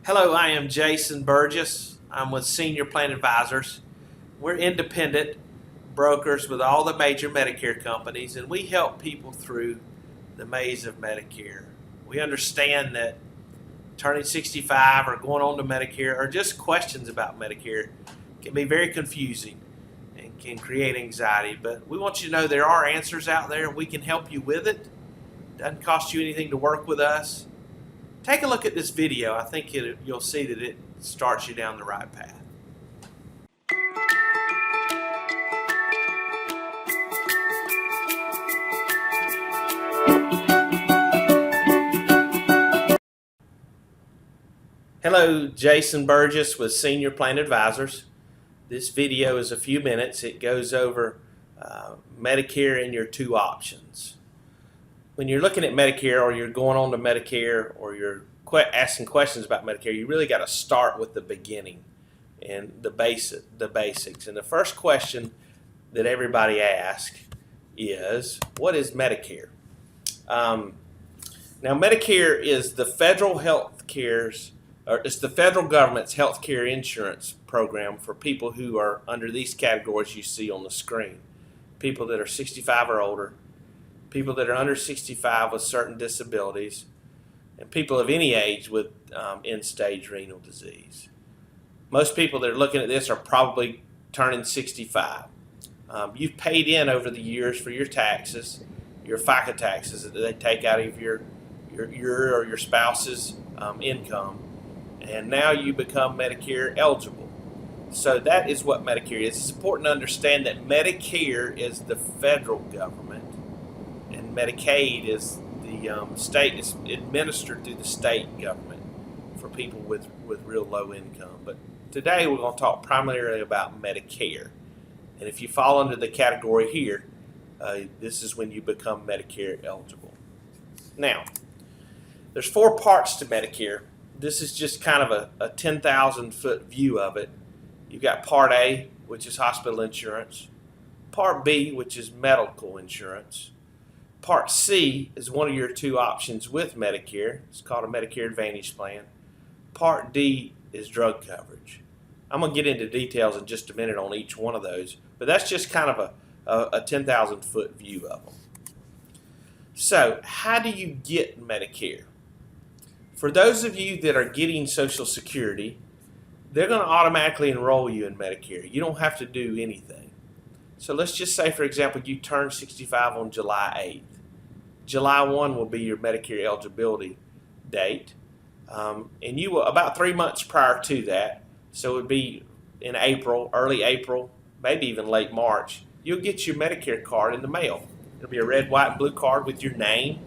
Hello, I am Jason Burgess. I'm with Senior Plan Advisors. We're independent brokers with all the major Medicare companies, and we help people through the maze of Medicare. We understand that turning 65 or going on to Medicare or just questions about Medicare can be very confusing and can create anxiety, but we want you to know there are answers out there. We can help you with it. It doesn't cost you anything to work with us. Take a look at this video. I think you'll see that it starts you down the right path. Hello, Jason Burgess with Senior Plan Advisors. This video is a few minutes. It goes over Medicare and your two options. When you're looking at Medicare or you're going on to Medicare or you're asking questions about Medicare, you really got to start with the beginning and the basics. And the first question that everybody asks is, what is Medicare? Now, Medicare is the federal it's the federal government's health care insurance program for people who are under these categories you see on the screen. People that are 65 or older, people that are under 65 with certain disabilities, and people of any age with end-stage renal disease. Most people that are looking at this are probably turning 65. You've paid in over the years for your taxes, your FICA taxes that they take out of your or your spouse's income, and now you become Medicare eligible. So that is what Medicare is. It's important to understand that Medicare is the federal government, and Medicaid is the state. Is administered through the state government for people with real low income. But today we're going to talk primarily about Medicare. And if you fall under the category here, this is when you become Medicare eligible. Now, there's 4 parts to Medicare. This is just kind of a 10,000 foot view of it. You've got Part A, which is hospital insurance. Part B, which is medical insurance. Part C is one of your two options with Medicare. It's called a Medicare Advantage plan. Part D is drug coverage. I'm going to get into details in just a minute on each one of those, but that's just kind of a 10,000 foot view of them. So, how do you get Medicare? For those of you that are getting Social Security, they're going to automatically enroll you in Medicare. You don't have to do anything. So let's just say, for example, you turn 65 on July 8th. July 1 will be your Medicare eligibility date. And you will, about 3 months prior to that, so it would be in April, early April, maybe even late March, you'll get your Medicare card in the mail. It'll be a red, white, and blue card with your name,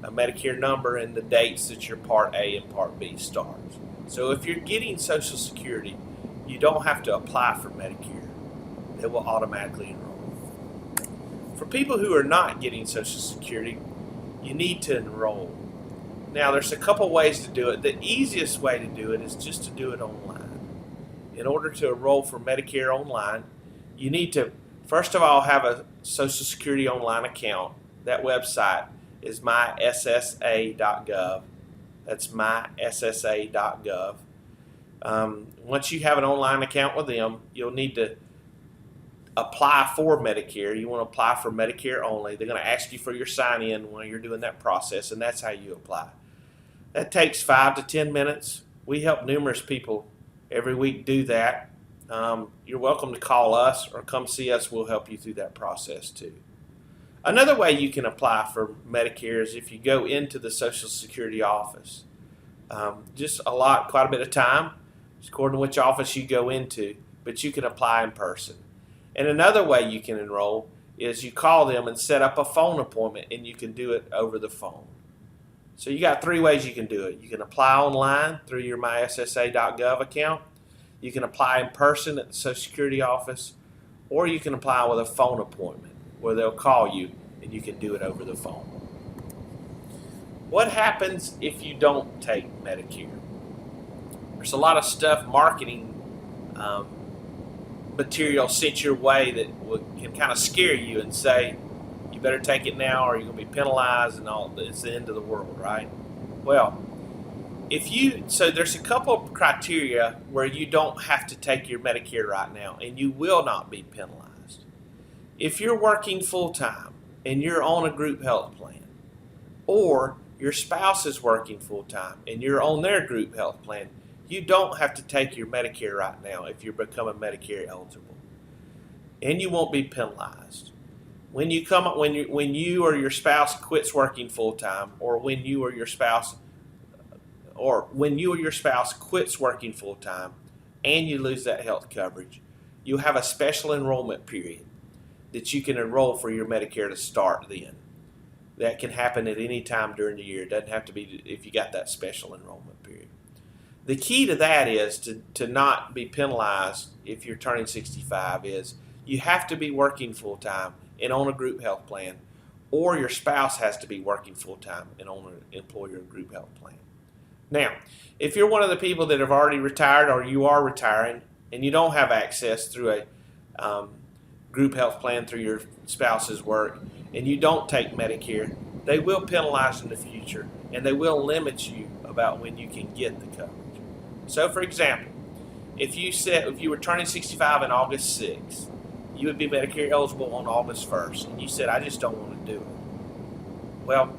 a Medicare number, and the dates that your Part A and Part B starts. So if you're getting Social Security, you don't have to apply for Medicare. They will automatically enroll. For people who are not getting Social Security, you need to enroll. Now, there's a couple ways to do it. The easiest way to do it is just to do it online. In order to enroll for Medicare online, you need to, first of all, have a Social Security online account. That website is myssa.gov. That's myssa.gov. Once you have an online account with them, you'll need to apply for Medicare. You want to apply for Medicare only. They're going to ask you for your sign-in when you're doing that process, and that's how you apply. That takes 5 to 10 minutes. We help numerous people every week do that. You're welcome to call us or come see us. We'll help you through that process too. Another way you can apply for Medicare is if you go into the Social Security office. Just quite a bit of time, according to which office you go into, but you can apply in person. And another way you can enroll is you call them and set up a phone appointment, and you can do it over the phone. So you got 3 ways you can do it. You can apply online through your myssa.gov account. You can apply in person at the Social Security office, or you can apply with a phone appointment where they'll call you and you can do it over the phone. What happens if you don't take Medicare? There's a lot of stuff, marketing material sent your way that can kind of scare you and say, you better take it now or you're going to be penalized and all. It's the end of the world, right? Well, So there's a couple of criteria where you don't have to take your Medicare right now, and you will not be penalized. If you're working full time and you're on a group health plan, or your spouse is working full time and you're on their group health plan, you don't have to take your Medicare right now if you're becoming Medicare eligible, and you won't be penalized. When you or your spouse quits working full time, or when you or your spouse quits working full time and you lose that health coverage, you have a special enrollment period that you can enroll for your Medicare to start then. That can happen at any time during the year. It doesn't have to be if you got that special enrollment period. The key to that is to not be penalized if you're turning 65 is you have to be working full time and on a group health plan, or your spouse has to be working full time and on an employer group health plan. Now, if you're one of the people that have already retired or you are retiring and you don't have access through a group health plan through your spouse's work and you don't take Medicare, they will penalize in the future and they will limit you about when you can get the coverage. So, for example, if you were turning 65 on August 6th, you would be Medicare eligible on August 1st, and you said, I just don't want to do it. Well,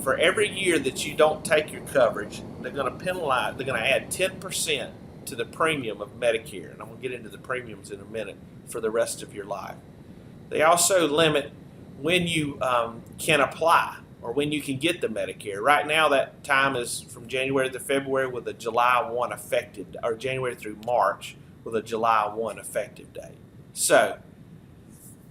for every year that you don't take your coverage, they're going to add 10% to the premium of Medicare, and I'm going to get into the premiums in a minute, for the rest of your life. They also limit when you can apply or when you can get the Medicare. Right now, that time is from January to February with a July 1 effective, or January through March with a July 1 effective date. So,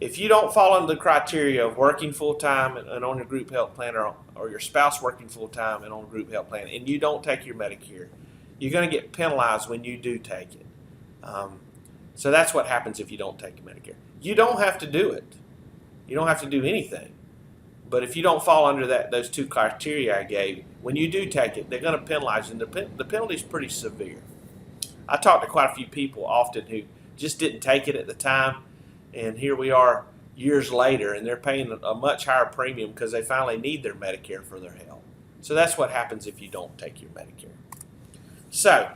if you don't fall under the criteria of working full-time and on your group health plan, or your spouse working full-time and on a group health plan, and you don't take your Medicare, you're going to get penalized when you do take it. So that's what happens if you don't take your Medicare. You don't have to do it. You don't have to do anything. But if you don't fall under those two criteria I gave, when you do take it, they're going to penalize you, and the penalty is pretty severe. I talk to quite a few people often who just didn't take it at the time, and here we are years later, and they're paying a much higher premium because they finally need their Medicare for their health. So that's what happens if you don't take your Medicare. So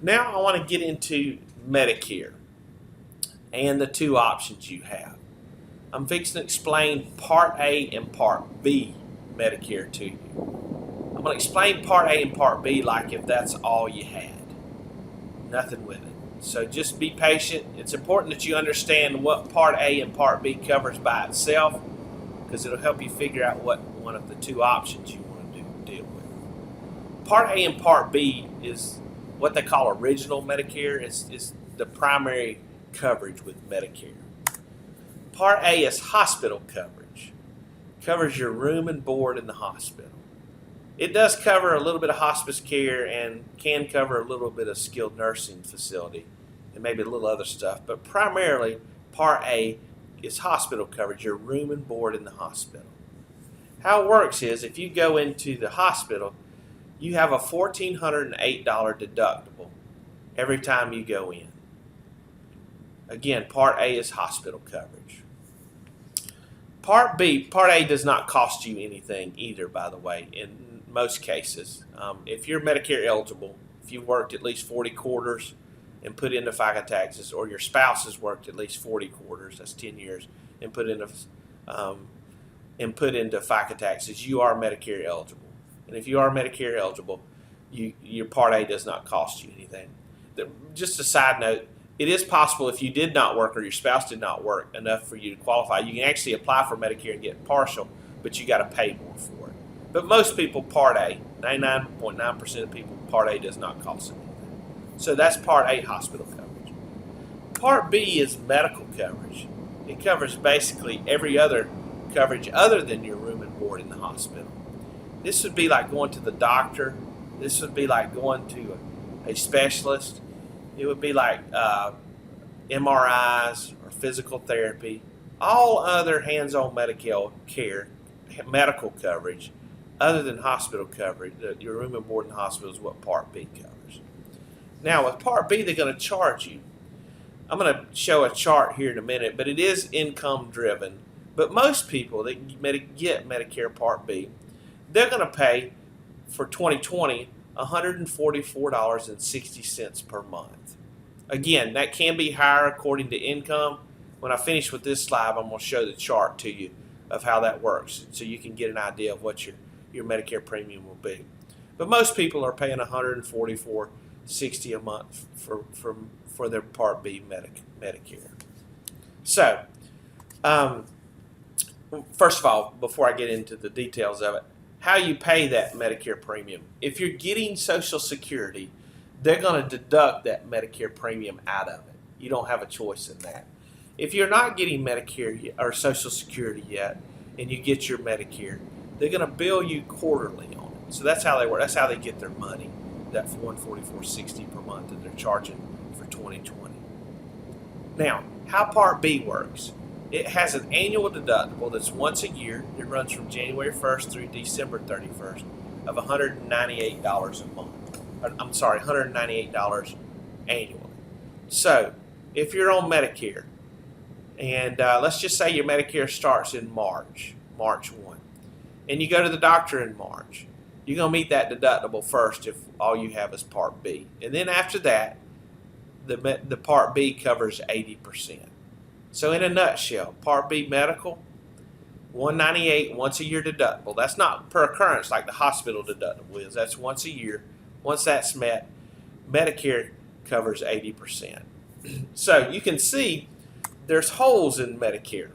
now I want to get into Medicare and the two options you have. I'm fixing to explain Part A and Part B Medicare to you. I'm going to explain Part A and Part B like if that's all you had. Nothing with it. So just be patient. It's important that you understand what Part A and Part B covers by itself, because it'll help you figure out what one of the two options you want to deal with. Part A and Part B is what they call original Medicare. It's the primary coverage with Medicare. Part A is hospital coverage. It covers your room and board in the hospital. It does cover a little bit of hospice care and can cover a little bit of skilled nursing facility and maybe a little other stuff, but primarily Part A is hospital coverage, your room and board in the hospital. How it works is if you go into the hospital, you have a $1,408 deductible every time you go in. Again, Part A is hospital coverage. Part A does not cost you anything either, by the way, in most cases. If you're Medicare eligible, if you've worked at least 40 quarters and put into FICA taxes, or your spouse has worked at least 40 quarters, that's 10 years, and put into FICA taxes, you are Medicare eligible. And if you are Medicare eligible, your Part A does not cost you anything. Just a side note, it is possible if you did not work or your spouse did not work enough for you to qualify, you can actually apply for Medicare and get partial, but you got to pay more for it. But most people, Part A, 99.9% of people, Part A does not cost them anything. So that's Part A, hospital coverage. Part B is medical coverage. It covers basically every other coverage other than your room and board in the hospital. This would be like going to the doctor. This would be like going to a specialist. It would be like MRIs or physical therapy. All other hands-on medical coverage other than hospital coverage, your room and board in the hospital, is what Part B covers. Now with Part B, they're going to charge you. I'm going to show a chart here in a minute, but it is income driven. But most people that get Medicare Part B, they're going to pay for 2020 $144.60 per month. Again, that can be higher according to income. When I finish with this slide, I'm going to show the chart to you of how that works so you can get an idea of what your Medicare premium will be. But most people are paying $144.60 a month for their Part B Medicare. So, first of all, before I get into the details of it, how you pay that Medicare premium. If you're getting Social Security, they're going to deduct that Medicare premium out of it. You don't have a choice in that. If you're not getting Medicare or Social Security yet, and you get your Medicare, they're going to bill you quarterly on it. So that's how they work. That's how they get their money, that $144.60 per month that they're charging for 2020. Now, how Part B works. It has an annual deductible that's once a year. It runs from January 1st through December 31st of $198 a month. I'm sorry, $198 annually. So, if you're on Medicare, and let's just say your Medicare starts in March 1, and you go to the doctor in March, you're going to meet that deductible first if all you have is Part B. And then after that, the Part B covers 80%. So in a nutshell, Part B medical, $198 once a year deductible. That's not per occurrence like the hospital deductible is. That's once a year. Once that's met, Medicare covers 80%. So you can see there's holes in Medicare.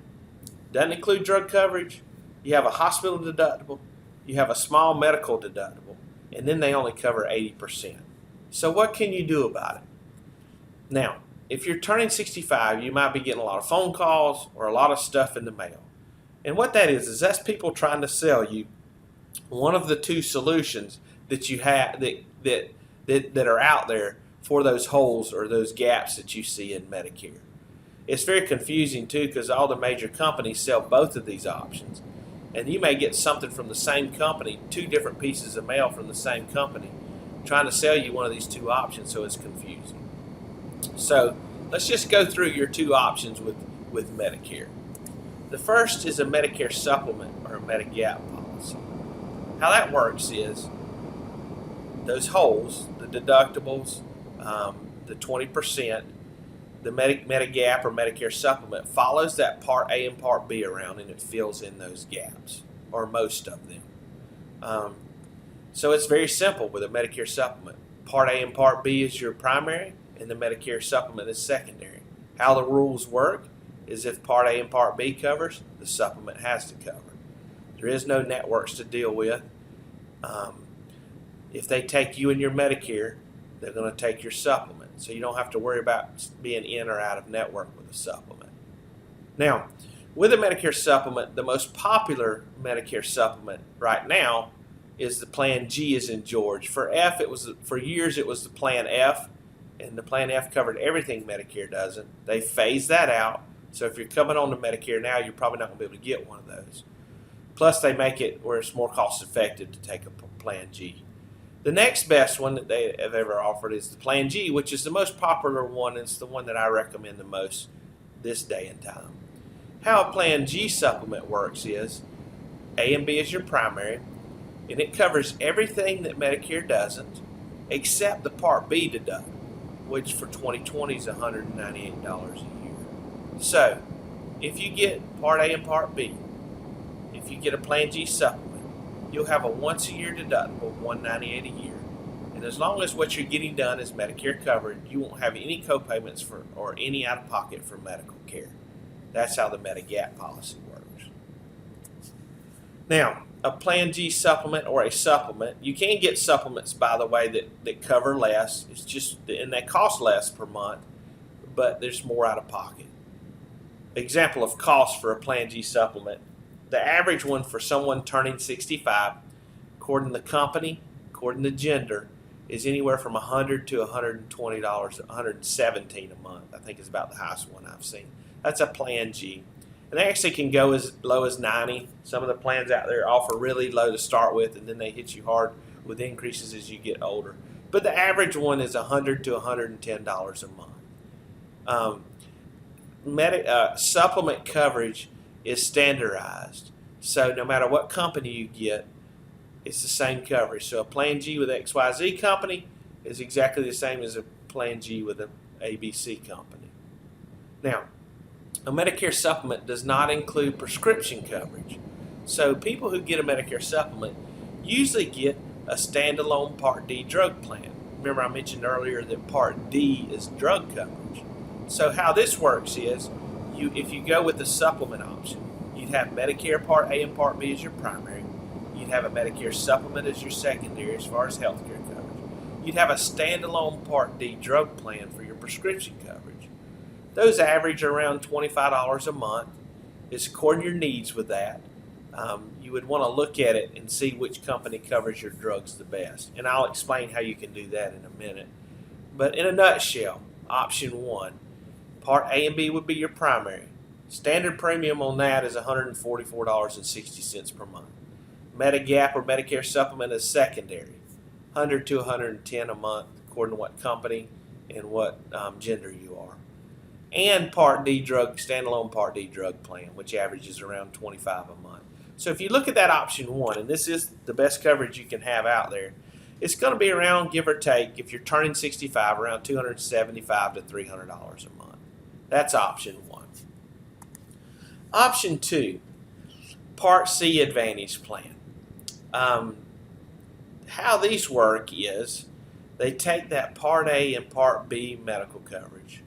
Doesn't include drug coverage. You have a hospital deductible. You have a small medical deductible. And then they only cover 80%. So what can you do about it? Now, if you're turning 65, you might be getting a lot of phone calls or a lot of stuff in the mail. And what that is that's people trying to sell you one of the two solutions that you have that are out there for those holes or those gaps that you see in Medicare. It's very confusing too because all the major companies sell both of these options. And you may get something from the same company, two different pieces of mail from the same company, trying to sell you one of these two options, so it's confusing. So let's just go through your two options with Medicare. The first is a Medicare supplement or a Medigap policy. How that works is those holes, the deductibles, the 20%, the Medigap or Medicare supplement follows that Part A and Part B around and it fills in those gaps, or most of them. So it's very simple with a Medicare supplement. Part A and Part B is your primary, and the Medicare supplement is secondary. How the rules work is if Part A and Part B covers, the supplement has to cover. There is no networks to deal with. If they take you and your Medicare, they're going to take your supplement. So you don't have to worry about being in or out of network with a supplement. Now, with a Medicare supplement, the most popular Medicare supplement right now is the Plan G as in George. For years it was the Plan F, and the Plan F covered everything Medicare doesn't. They phased that out. So if you're coming on to Medicare now, you're probably not going to be able to get one of those. Plus, they make it where it's more cost effective to take a Plan G. The next best one that they have ever offered is the Plan G, which is the most popular one. And it's the one that I recommend the most this day and time. How a Plan G supplement works is A and B is your primary, and it covers everything that Medicare doesn't, except the Part B deductible, which for 2020 is $198 a year. So, if you get Part A and Part B, if you get a Plan G supplement, you'll have a once-a-year deductible of $198 a year. And as long as what you're getting done is Medicare covered, you won't have any co-payments or any out-of-pocket for medical care. That's how the Medigap policy works. Now, a Plan G supplement or a supplement, you can get supplements, by the way, that cover less. It's just, and they cost less per month, but there's more out of pocket. Example of cost for a Plan G supplement. The average one for someone turning 65, according to the company, according to gender, is anywhere from $100 to $120, $117 a month. I think is about the highest one I've seen. That's a Plan G. And they actually can go as low as 90. Some of the plans out there offer really low to start with, and then they hit you hard with increases as you get older. But the average one is $100 to $110 a month. Supplement coverage is standardized. So no matter what company you get, it's the same coverage. So a Plan G with XYZ company is exactly the same as a Plan G with an ABC company. Now, a Medicare supplement does not include prescription coverage. So people who get a Medicare supplement usually get a standalone Part D drug plan. Remember I mentioned earlier that Part D is drug coverage. So how this works is, if you go with the supplement option, you'd have Medicare Part A and Part B as your primary. You'd have a Medicare supplement as your secondary as far as healthcare coverage. You'd have a standalone Part D drug plan for your prescription coverage. Those average around $25 a month. It's according to your needs with that. You would want to look at it and see which company covers your drugs the best. And I'll explain how you can do that in a minute. But in a nutshell, option 1, Part A and B would be your primary. Standard premium on that is $144.60 per month. Medigap or Medicare supplement is secondary, $100 to $110 a month according to what company and what gender you are. And Part D drug, standalone Part D drug plan, which averages around $25 a month. So if you look at that option 1, and this is the best coverage you can have out there, it's going to be around, give or take, if you're turning 65, around $275 to $300 a month. That's option 1. Option 2, Part C Advantage plan. How these work is they take that Part A and Part B medical coverage,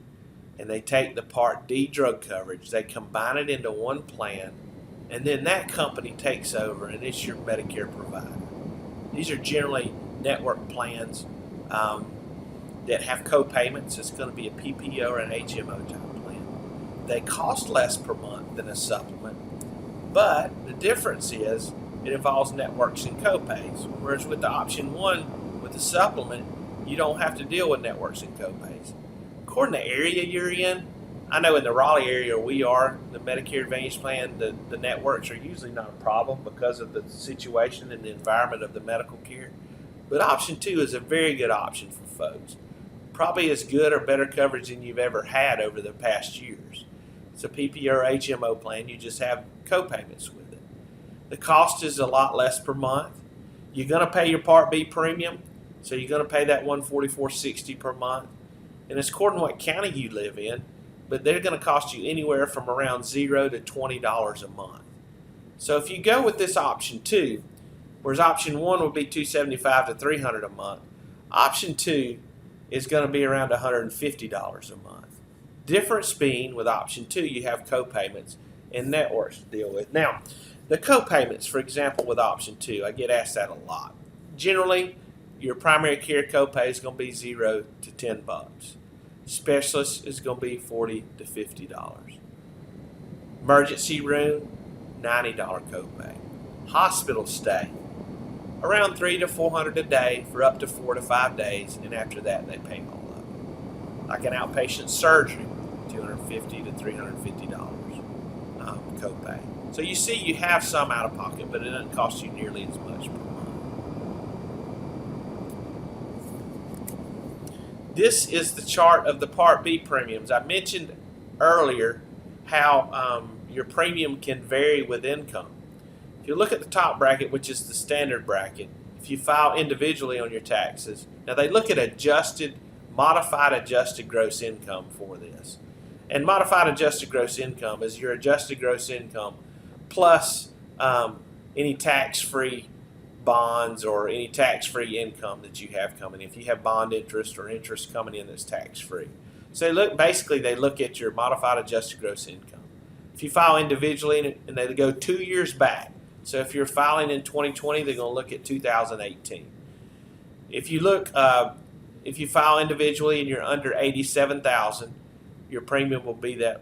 and they take the Part D drug coverage, they combine it into one plan, and then that company takes over and it's your Medicare provider. These are generally network plans that have co-payments. It's going to be a PPO or an HMO type plan. They cost less per month than a supplement, but the difference is it involves networks and co-pays, whereas with the option 1 with the supplement, you don't have to deal with networks and co-pays. According to the area you're in, I know in the Raleigh area we are, the Medicare Advantage plan, the networks are usually not a problem because of the situation and the environment of the medical care. But option 2 is a very good option for folks. Probably as good or better coverage than you've ever had over the past years. It's a PPO or HMO plan, you just have co-payments with it. The cost is a lot less per month. You're going to pay your Part B premium, so you're going to pay that $144.60 per month. And it's according to what county you live in, but they're going to cost you anywhere from around $0 to $20 a month. So if you go with this option 2, whereas option 1 would be $275 to $300 a month, option 2 is going to be around $150 a month. Difference being with option 2, you have co-payments and networks to deal with. Now, the co-payments, for example, with option 2, I get asked that a lot. Generally, your primary care copay is going to be $0 to $10. Specialist is going to be $40 to $50. Emergency room, $90 copay. Hospital stay, around $300 to $400 a day for up to 4 to 5 days, and after that they pay all of it. Like an outpatient surgery, $250 to $350 copay. So you see, you have some out of pocket, but it doesn't cost you nearly as much per month. This is the chart of the Part B premiums. I mentioned earlier how your premium can vary with income. If you look at the top bracket, which is the standard bracket, if you file individually on your taxes, now they look at modified adjusted gross income for this. And modified adjusted gross income is your adjusted gross income plus any tax-free bonds or any tax-free income that you have coming in. If you have bond interest or interest coming in that's tax-free. So they look at your modified adjusted gross income. If you file individually and they go 2 years back, so if you're filing in 2020, they're going to look at 2018. If you file individually and you're under $87,000, your premium will be that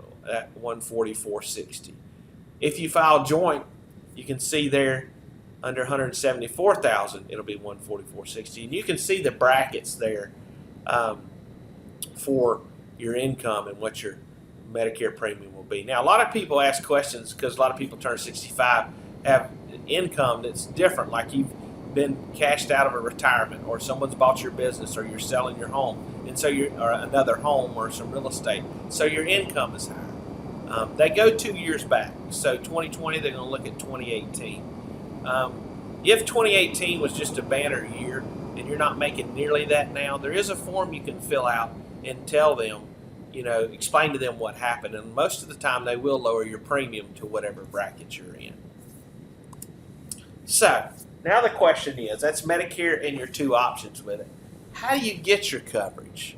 $144.60. If you file joint, you can see there under $174,000, it'll be $144.60, and you can see the brackets there for your income and what your Medicare premium will be. Now, a lot of people ask questions because a lot of people turn 65, have income that's different, like you've been cashed out of a retirement, or someone's bought your business, or you're selling your home, and so or another home or some real estate, so your income is higher. They go 2 years back, so 2020 they're going to look at 2018. If 2018 was just a banner year and you're not making nearly that now, there is a form you can fill out and tell them, explain to them what happened. And most of the time they will lower your premium to whatever bracket you're in. So now the question is, that's Medicare and your two options with it. How do you get your coverage?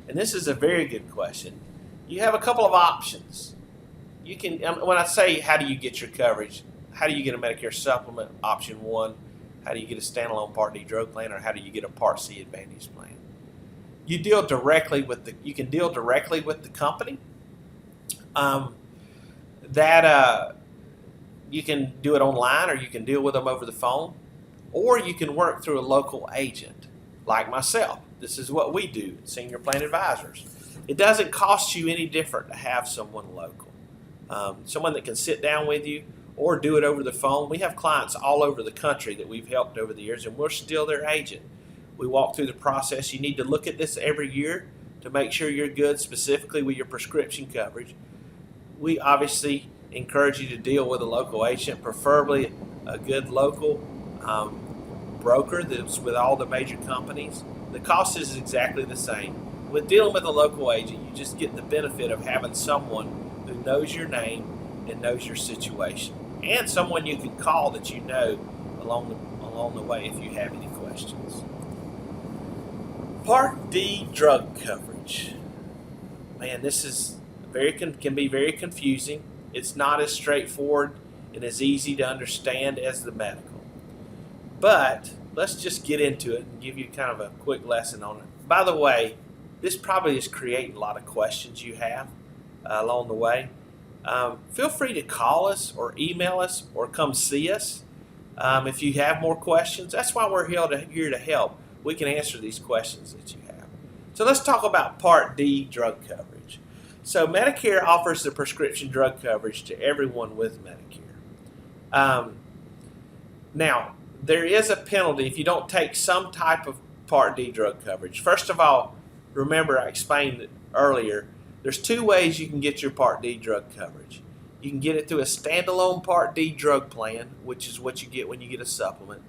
And this is a very good question. You have a couple of options. You can, when I say how do you get your coverage, how do you get a Medicare supplement? Option one, how do you get a standalone Part D drug plan, or how do you get a Part C Advantage plan? You can deal directly with the company. You can do it online, or you can deal with them over the phone, or you can work through a local agent like myself. This is what we do at Senior Plan Advisors. It doesn't cost you any different to have someone local, someone that can sit down with you or do it over the phone. We have clients all over the country that we've helped over the years, and we're still their agent. We walk through the process. You need to look at this every year to make sure you're good, specifically with your prescription coverage. We obviously encourage you to deal with a local agent, preferably a good local broker that's with all the major companies. The cost is exactly the same. With dealing with a local agent, you just get the benefit of having someone who knows your name and knows your situation, and someone you can call that you know along the way if you have any questions. Part D drug coverage. Man, this is can be very confusing. It's not as straightforward and as easy to understand as the medical. But let's just get into it and give you kind of a quick lesson on it. By the way, this probably is creating a lot of questions you have along the way. Feel free to call us or email us or come see us if you have more questions. That's why we're here to help. We can answer these questions that you have. So let's talk about Part D drug coverage. So Medicare offers the prescription drug coverage to everyone with Medicare. Now, there is a penalty if you don't take some type of Part D drug coverage. First of all, remember I explained earlier, there's two ways you can get your Part D drug coverage. You can get it through a standalone Part D drug plan, which is what you get when you get a supplement,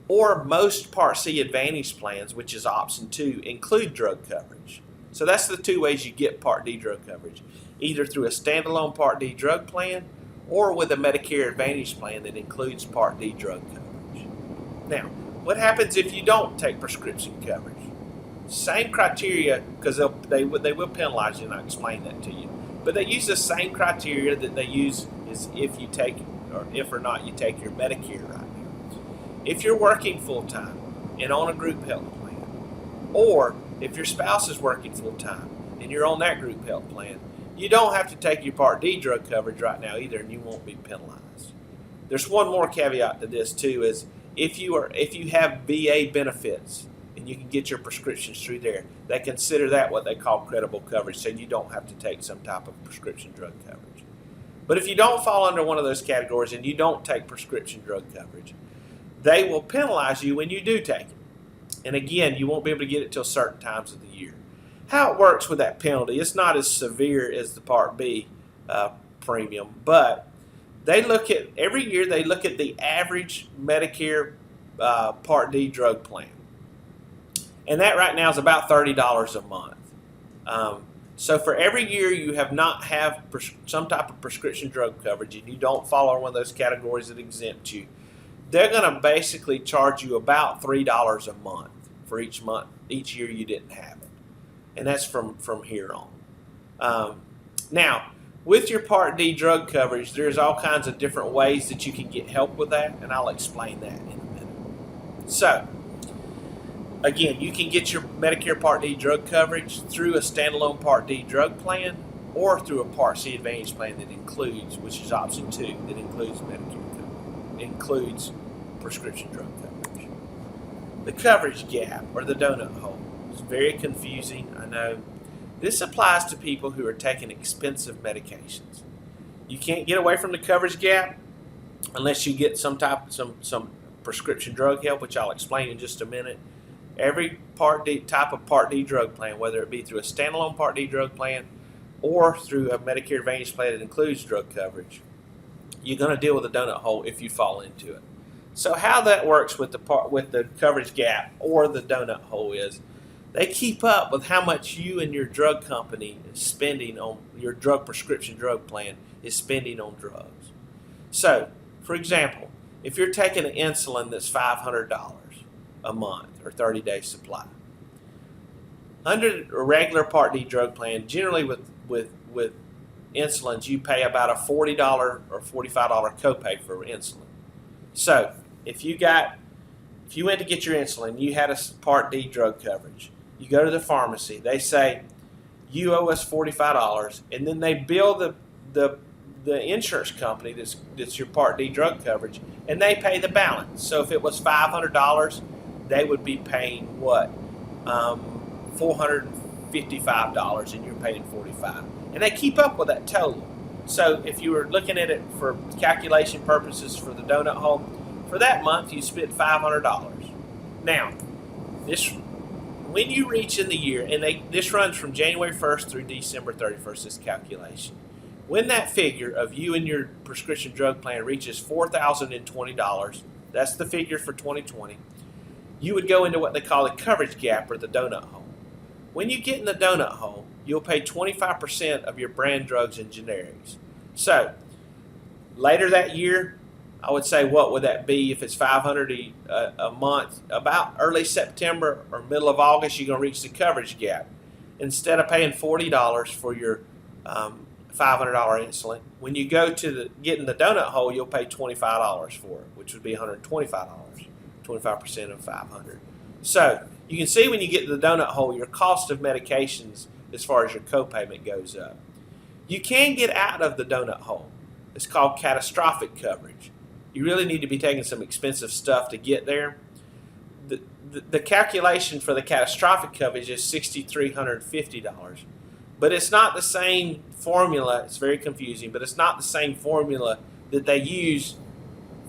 or most Part C Advantage plans, which is option 2, include drug coverage. So that's the two ways you get Part D drug coverage, either through a standalone Part D drug plan or with a Medicare Advantage plan that includes Part D drug coverage. Now, what happens if you don't take prescription coverage? Same criteria, because they will penalize you, and I'll explain that to you. But they use the same criteria that they use as if you take, or if or not you take your Medicare right now. If you're working full-time and on a group health plan, or if your spouse is working full-time and you're on that group health plan, you don't have to take your Part D drug coverage right now either, and you won't be penalized. There's one more caveat to this too, is if you have VA benefits and you can get your prescriptions through there, they consider that what they call credible coverage, so you don't have to take some type of prescription drug coverage. But if you don't fall under one of those categories and you don't take prescription drug coverage, they will penalize you when you do take it. And again, you won't be able to get it till certain times of the year. How it works with that penalty, it's not as severe as the Part B premium, but every year they look at the average Medicare Part D drug plan. And that right now is about $30 a month. So for every year you have not have some type of prescription drug coverage and you don't fall under one of those categories that exempt you, they're going to basically charge you about $3 a month for each year you didn't have it. And that's from here on. Now, with your Part D drug coverage, there's all kinds of different ways that you can get help with that, and I'll explain that in a minute. So, again, you can get your Medicare Part D drug coverage through a standalone Part D drug plan or through a Part C Advantage plan that includes, which is option 2, that includes Medicare coverage, includes prescription drug coverage. The coverage gap, or the donut hole, is very confusing, I know. This applies to people who are taking expensive medications. You can't get away from the coverage gap unless you get some prescription drug help, which I'll explain in just a minute. Every type of Part D drug plan, whether it be through a standalone Part D drug plan or through a Medicare Advantage plan that includes drug coverage, you're going to deal with a donut hole if you fall into it. So how that works with the coverage gap or the donut hole is they keep up with how much you and your drug company is spending on your prescription drug plan is spending on drugs. So, for example, if you're taking an insulin that's $500 a month or 30-day supply, under a regular Part D drug plan, generally with insulins, you pay about a $40 or $45 copay for insulin. So, if you went to get your insulin, you had a Part D drug coverage, you go to the pharmacy, they say you owe us $45, and then they bill the insurance company that's your Part D drug coverage, and they pay the balance. So if it was $500, they would be paying what? $455, and you're paying $45. And they keep up with that total. So if you were looking at it for calculation purposes for the donut hole, for that month you spent $500. Now, when you reach in the year, and this runs from January 1st through December 31st, this calculation. When that figure of you and your prescription drug plan reaches $4,020, that's the figure for 2020, you would go into what they call the coverage gap or the donut hole. When you get in the donut hole, you'll pay 25% of your brand drugs and generics. So, later that year, I would say what would that be if it's $500 a month? About early September or middle of August, you're going to reach the coverage gap. Instead of paying $40 for your $500 insulin, when you go to get in the donut hole, you'll pay $25 for it, which would be $125, 25% of $500. So you can see when you get to the donut hole, your cost of medications as far as your copayment goes up. You can get out of the donut hole. It's called catastrophic coverage. You really need to be taking some expensive stuff to get there. The calculation for the catastrophic coverage is $6,350. But it's not the same formula. It's very confusing, but it's not the same formula that they use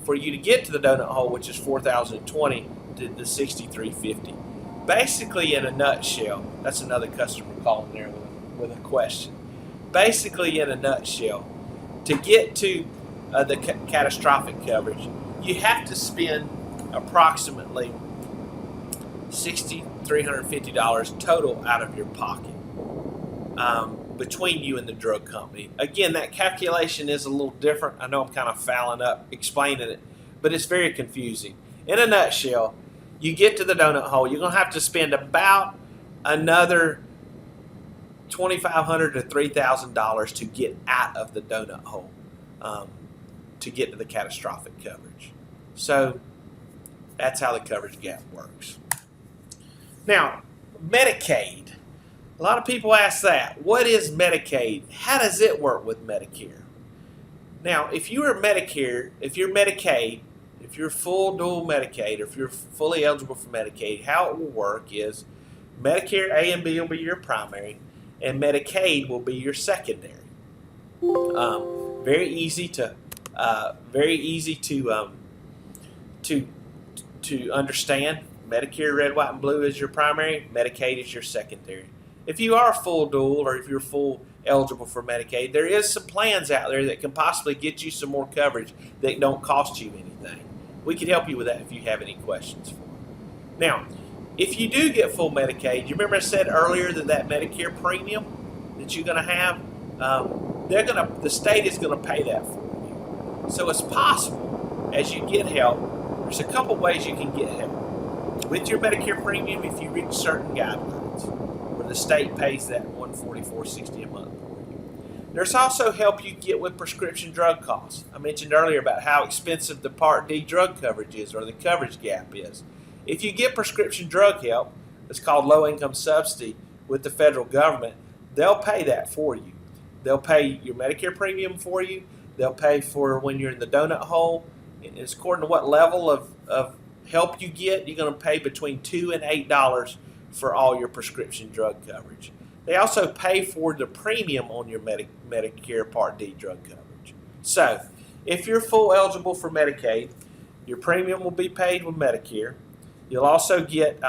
for you to get to the donut hole, which is $4,020 to the $6,350. Basically, in a nutshell, that's another customer calling there with a question. Basically, in a nutshell, to get to the catastrophic coverage, you have to spend approximately $6,350 total out of your pocket. Between you and the drug company. Again, that calculation is a little different. I know I'm kind of fouling up explaining it, but it's very confusing. In a nutshell, you get to the donut hole, you're going to have to spend about another $2,500 to $3,000 to get out of the donut hole to get to the catastrophic coverage. So that's how the coverage gap works. Now, Medicaid. A lot of people ask that. What is Medicaid? How does it work with Medicare? Now, if you're Medicare, if you're Medicaid, if you're full dual Medicaid, or if you're fully eligible for Medicaid, how it will work is Medicare A and B will be your primary, and Medicaid will be your secondary. Very easy to understand. Medicare red, white, and blue is your primary. Medicaid is your secondary. If you are full dual or if you're full eligible for Medicaid, there is some plans out there that can possibly get you some more coverage that don't cost you anything. We can help you with that if you have any questions for it. Now, if you do get full Medicaid, you remember I said earlier that Medicare premium that you're going to have, the state is going to pay that for you. So it's possible as you get help, there's a couple ways you can get help. With your Medicare premium, if you reach certain guidelines, where the state pays that $144.60 a month for you. There's also help you get with prescription drug costs. I mentioned earlier about how expensive the Part D drug coverage is, or the coverage gap is. If you get prescription drug help, it's called low-income subsidy with the federal government, they'll pay that for you. They'll pay your Medicare premium for you. They'll pay for when you're in the donut hole. It's according to what level of help you get. You're going to pay between $2 and $8 for all your prescription drug coverage. They also pay for the premium on your Medicare Part D drug coverage. So, if you're full eligible for Medicaid, your premium will be paid with Medicare. You'll also get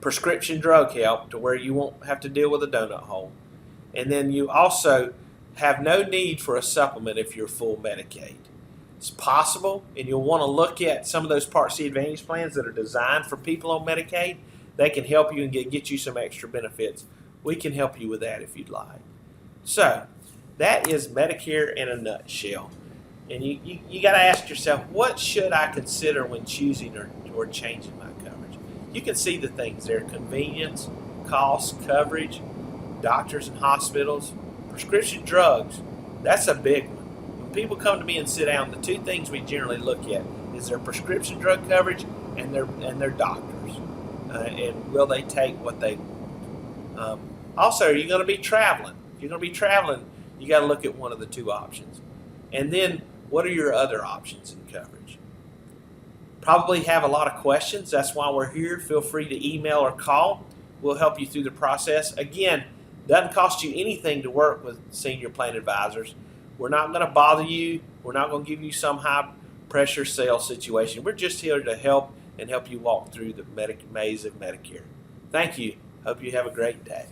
prescription drug help to where you won't have to deal with a donut hole. And then you also have no need for a supplement if you're full Medicaid. It's possible, and you'll want to look at some of those Part C Advantage plans that are designed for people on Medicaid. They can help you and get you some extra benefits. We can help you with that if you'd like. So that is Medicare in a nutshell. And you got to ask yourself, what should I consider when choosing or changing my coverage? You can see the things there: convenience, cost, coverage, doctors and hospitals, prescription drugs. That's a big one. When people come to me and sit down, the two things we generally look at is their prescription drug coverage and their doctors. And will they take what they want? Also, are you going to be traveling? If you're going to be traveling, you got to look at one of the two options. And then, what are your other options in coverage? Probably have a lot of questions. That's why we're here. Feel free to email or call. We'll help you through the process. Again, doesn't cost you anything to work with senior plan advisors. We're not going to bother you. We're not going to give you some high pressure sales situation. We're just here to help and help you walk through the maze of Medicare. Thank you. Hope you have a great day.